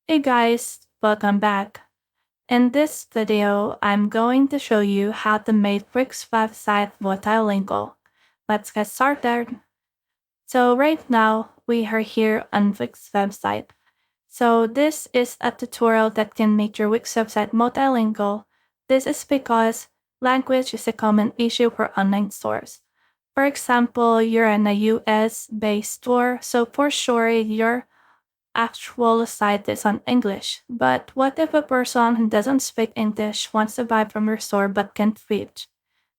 Hey guys, welcome back. In this video, I'm going to show you how to make Wix website multilingual. Let's get started. So right now, we are here on Wix website. So this is a tutorial that can make your Wix website multilingual. This is because language is a common issue for online stores. For example, you're in a US-based store, so for sure your actual site is on English. But what if a person who doesn't speak English wants to buy from your store but can't read?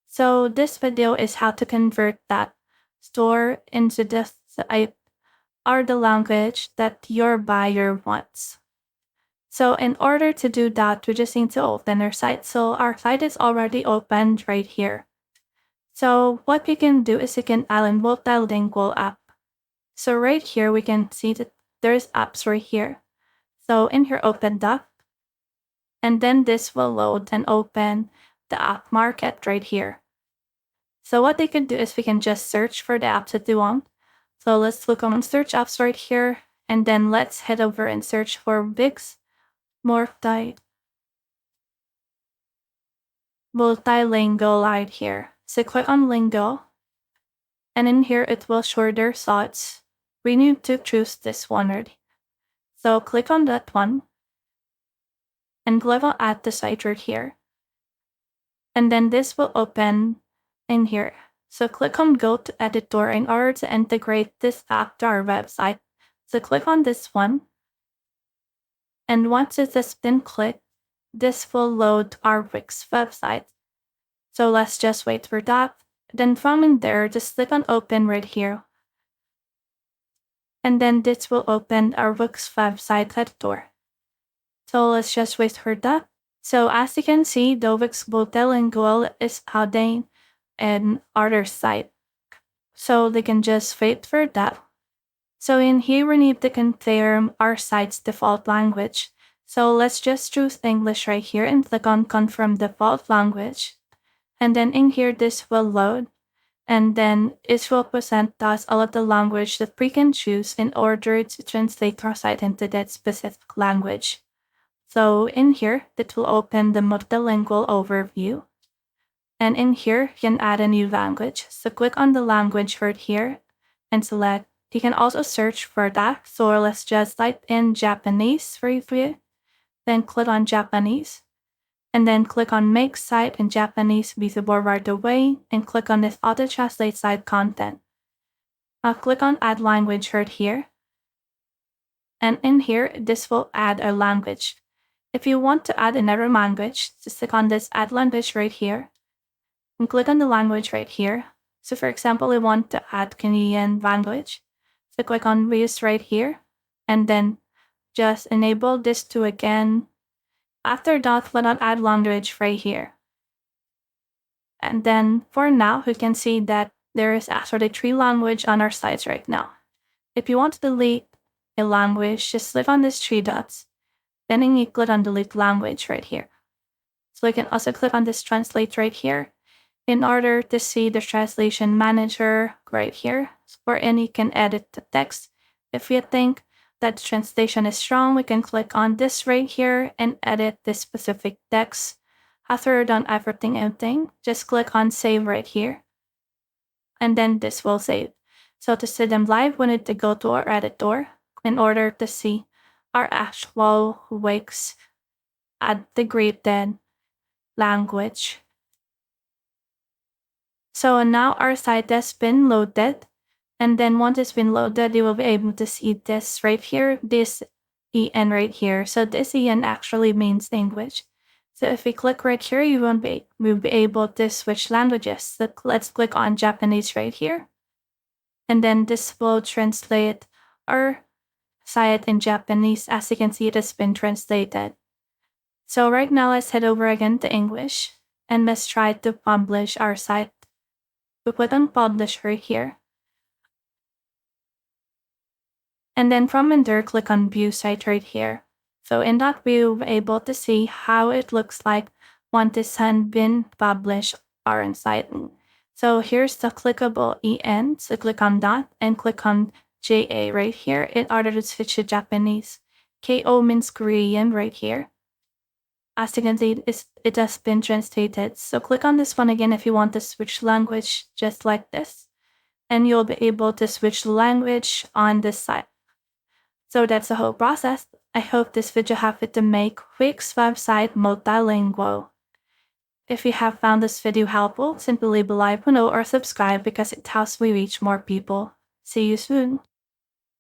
So this video is how to convert that store into the site or the language that your buyer wants. So in order to do that, we just need to open our site. So our site is already opened right here. So what we can do is we can add a multilingual app. So right here, we can see that there's apps right here. So in here, open that. And then this will load and open the app market right here. So what they can do is we can just search for the apps that we want. So let's look on search apps right here. And then let's head over and search for Wix multilingual right here. So click on lingo. And in here, it will show their slots. We need to choose this one already. So click on that one. And click on add the site right here. And then this will open in here. So click on go to editor in order to integrate this app to our website. So click on this one. And once it has been clicked, this will load our Wix website. So let's just wait for that. Then from in there, just click on open right here. And then this will open our Wix website editor. So let's just wait for that. So as you can see, the Wix Multilingual is adding an other site. So they can just wait for that. So in here, we need to confirm our site's default language. So let's just choose English right here and click on confirm default language. And then in here, this will load. And then it will present us all of the language that we can choose in order to translate our site into that specific language. So in here, it will open the multilingual overview. And in here, you can add a new language. So click on the language right here and select. You can also search for that. So let's just type in Japanese for you. Then click on Japanese. And then click on make site in Japanese visible right away. And click on this auto translate site content. Now click on add language right here. And in here, this will add a language. If you want to add another language, just click on this add language right here. And click on the language right here. So for example, we want to add Canadian language. So click on use right here. And then just enable this to again. After that, click on add language right here. And then for now, we can see that there is actually 3 languages on our sites right now. If you want to delete a language, just click on these 3 dots. Then you click on delete language right here. So you can also click on this translate right here in order to see the translation manager right here. Wherein you can edit the text. If you think that the translation is wrong, we can click on this right here and edit this specific text. After you're done everything, just click on save right here. And then this will save. So to see them live, we need to go to our editor in order to see our actual Wix integrated language. So now our site has been loaded. And then once it's been loaded, you will be able to see this right here, this EN right here. So this EN actually means English. So if we click right here, we'll be able to switch languages. So let's click on Japanese right here. And then this will translate our site in Japanese. As you can see, it has been translated. So right now, let's head over again to English. And let's try to publish our site. We put on publish right here. And then from in there, click on view site right here. So in that view, we're able to see how it looks like once this has been published our site. So here's the clickable EN. So click on that and click on JA right here in order to switch to Japanese. KO means Korean right here. As you can see, it has been translated. So click on this one again if you want to switch language just like this. And you'll be able to switch language on this side. So that's the whole process. I hope this video helped you to make Wix website multilingual. If you have found this video helpful, simply leave a like below or subscribe because it helps me reach more people. See you soon.